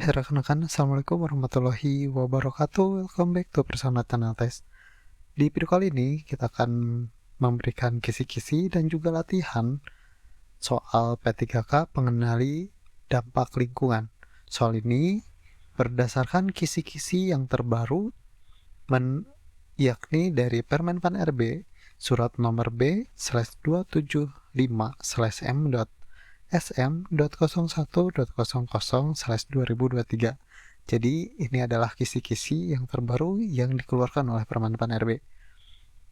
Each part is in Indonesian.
Hai rekan-rekan, Assalamualaikum warahmatullahi wabarakatuh. Welcome back to Personal Channel Test. Di video kali ini, kita akan memberikan kisi-kisi dan juga latihan soal P3K pengenali dampak lingkungan. Soal ini berdasarkan kisi-kisi yang terbaru, yakni dari Permenpan RB, surat nomor B/275/M. SM.01.00/2023. Jadi ini adalah kisi-kisi yang terbaru yang dikeluarkan oleh Permenpan RB.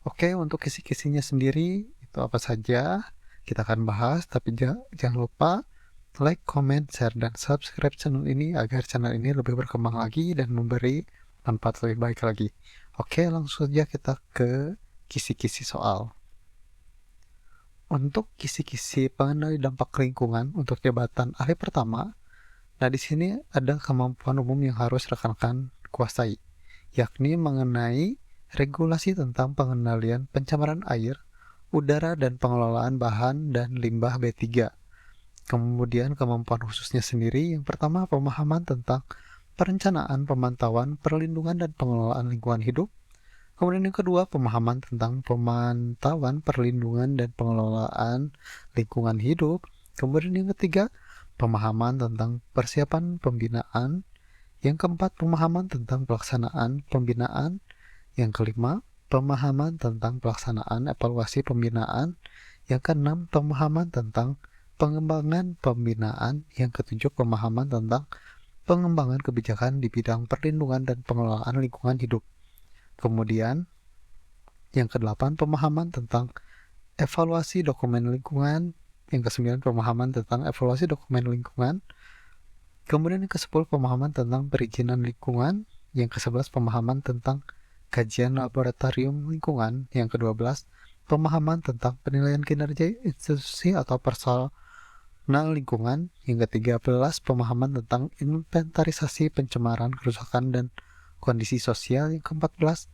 Oke, untuk kisi-kisinya sendiri itu apa saja kita akan bahas, tapi jangan lupa like, comment, share, dan subscribe channel ini agar channel ini lebih berkembang lagi dan memberi manfaat lebih baik lagi. Oke, langsung saja kita ke kisi-kisi soal. Untuk kisi-kisi pengenali dampak lingkungan untuk jabatan ahli pertama, nah di sini ada kemampuan umum yang harus rekan-rekan kuasai, yakni mengenai regulasi tentang pengendalian pencemaran air, udara, dan pengelolaan bahan dan limbah B3. Kemudian kemampuan khususnya sendiri, yang pertama pemahaman tentang perencanaan, pemantauan, perlindungan, dan pengelolaan lingkungan hidup. Kemudian yang kedua, pemahaman tentang pemantauan, perlindungan, dan pengelolaan lingkungan hidup. Kemudian yang ketiga, pemahaman tentang persiapan pembinaan. Yang keempat, pemahaman tentang pelaksanaan pembinaan. Yang kelima, pemahaman tentang pelaksanaan evaluasi pembinaan. Yang keenam, pemahaman tentang pengembangan pembinaan. Yang ketujuh, pemahaman tentang pengembangan kebijakan di bidang perlindungan dan pengelolaan lingkungan hidup. Kemudian, yang kedelapan, pemahaman tentang evaluasi dokumen lingkungan. Yang kesembilan, pemahaman tentang evaluasi dokumen lingkungan. Kemudian yang ke-10, pemahaman tentang perizinan lingkungan. Yang ke-11, pemahaman tentang kajian laboratorium lingkungan. Yang ke-12, pemahaman tentang penilaian kinerja institusi atau personal lingkungan. Yang ke-13, pemahaman tentang inventarisasi pencemaran, kerusakan, dan kondisi sosial. Yang ke-14,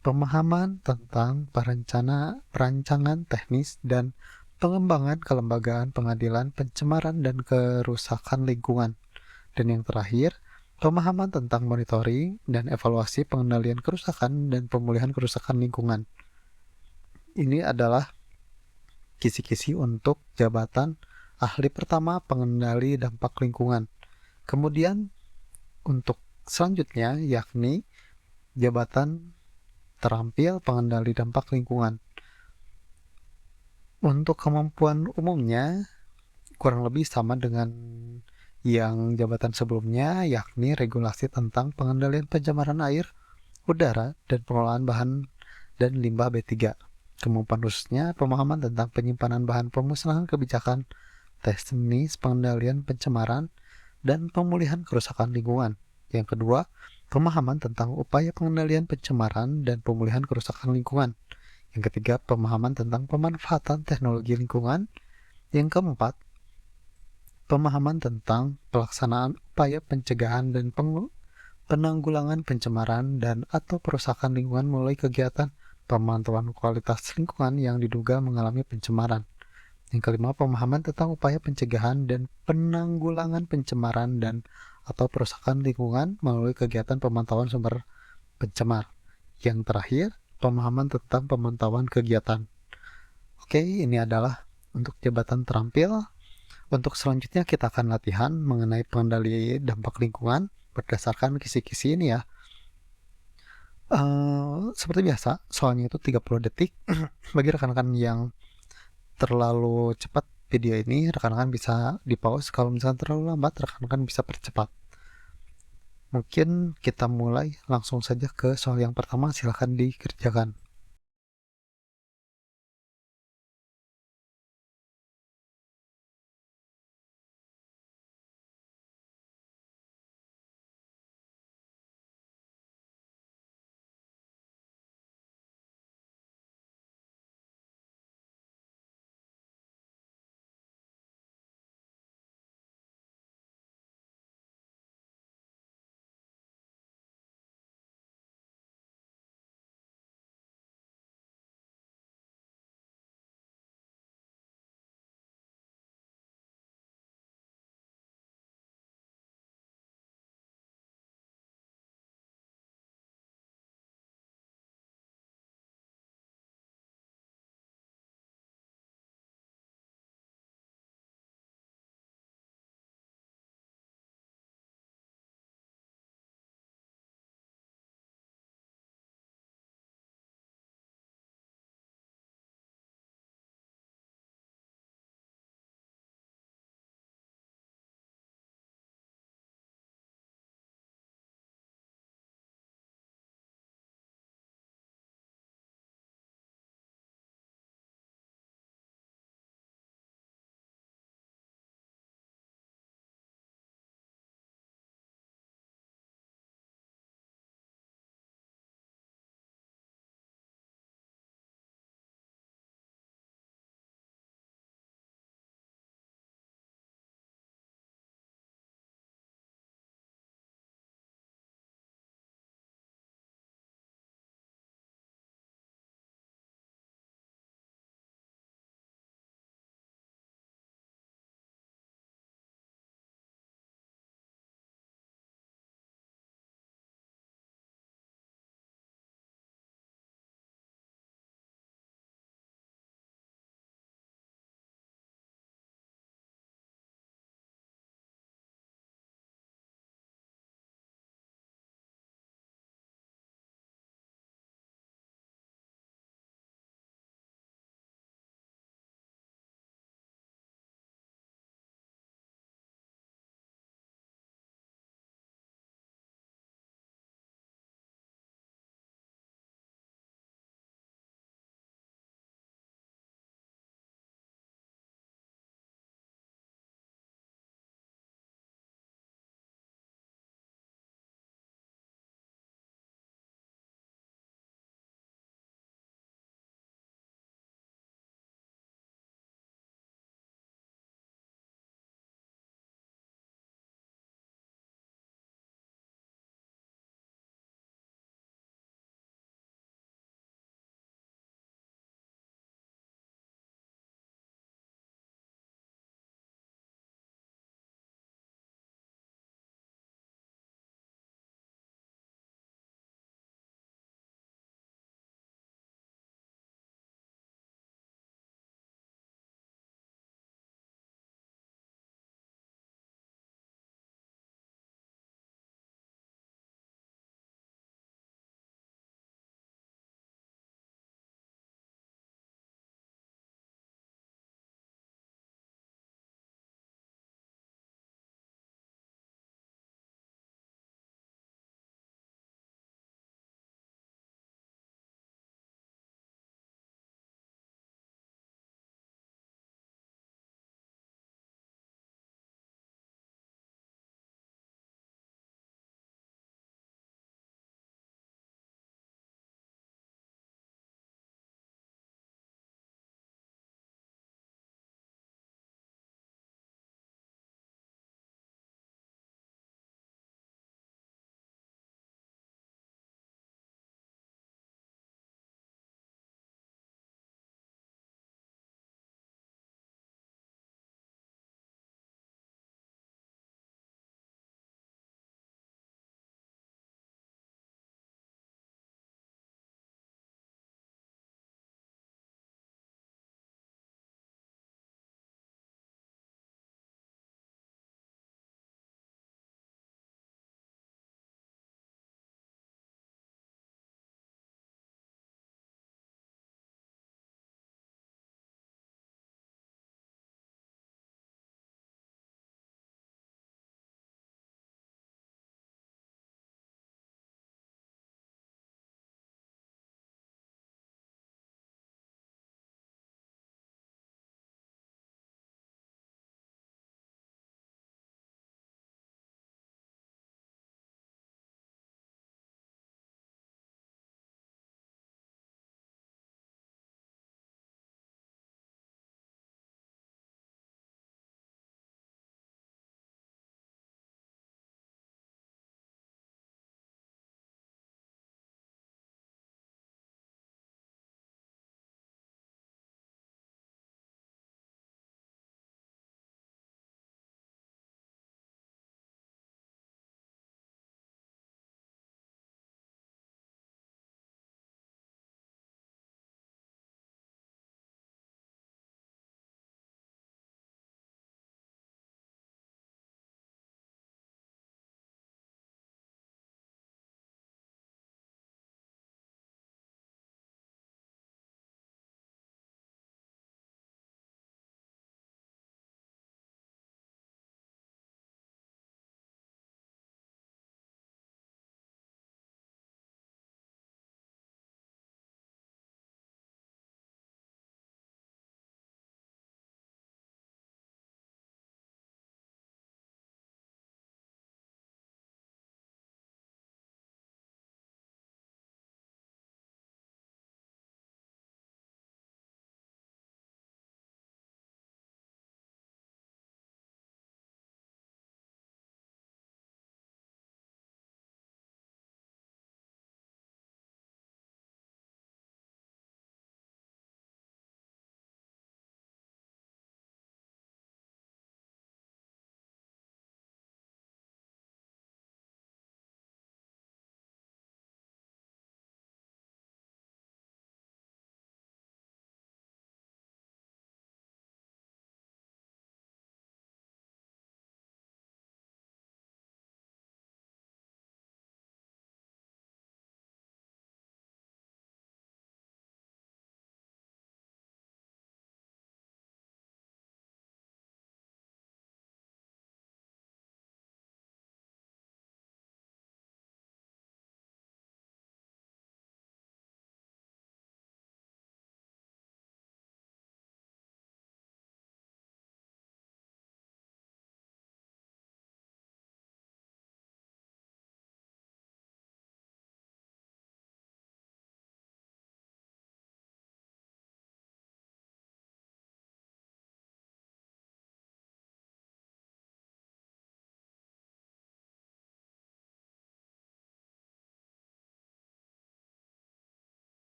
pemahaman tentang perancangan teknis dan pengembangan kelembagaan pengadilan pencemaran dan kerusakan lingkungan. Dan yang terakhir, pemahaman tentang monitoring dan evaluasi pengendalian kerusakan dan pemulihan kerusakan lingkungan. Ini adalah kisi-kisi untuk jabatan ahli pertama pengendali dampak lingkungan. Kemudian untuk selanjutnya yakni jabatan terampil pengendali dampak lingkungan. Untuk kemampuan umumnya kurang lebih sama dengan yang jabatan sebelumnya, yakni regulasi tentang pengendalian pencemaran air, udara, dan pengelolaan bahan dan limbah B3. Kemampuan khususnya pemahaman tentang penyimpanan bahan pemusnahan kebijakan teknis pengendalian pencemaran dan pemulihan kerusakan lingkungan. Yang kedua, pemahaman tentang upaya pengendalian pencemaran dan pemulihan kerusakan lingkungan. Yang ketiga, pemahaman tentang pemanfaatan teknologi lingkungan. Yang keempat, pemahaman tentang pelaksanaan upaya pencegahan dan penanggulangan pencemaran dan atau perusakan lingkungan melalui kegiatan pemantauan kualitas lingkungan yang diduga mengalami pencemaran. Yang kelima, pemahaman tentang upaya pencegahan dan penanggulangan pencemaran dan atau perusakan lingkungan melalui kegiatan pemantauan sumber pencemar. Yang terakhir, pemahaman tentang pemantauan kegiatan. Oke, ini adalah untuk jabatan terampil. Untuk selanjutnya kita akan latihan mengenai pengendali dampak lingkungan berdasarkan kisi-kisi ini ya. Seperti biasa, soalnya itu 30 detik. Bagi rekan-rekan yang terlalu cepat video ini, rekan-rekan bisa di pause. Kalau misalnya terlalu lambat, rekan-rekan bisa percepat. Mungkin kita mulai langsung saja ke soal yang pertama, silahkan dikerjakan.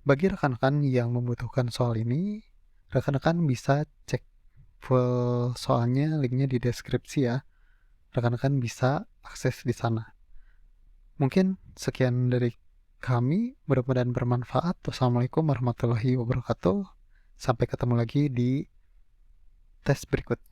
Bagi rekan-rekan yang membutuhkan soal ini, rekan-rekan bisa cek full soalnya, linknya di deskripsi ya. Rekan-rekan bisa akses di sana. Mungkin sekian dari kami, mudah-mudahan bermanfaat. Wassalamualaikum warahmatullahi wabarakatuh. Sampai ketemu lagi di tes berikutnya.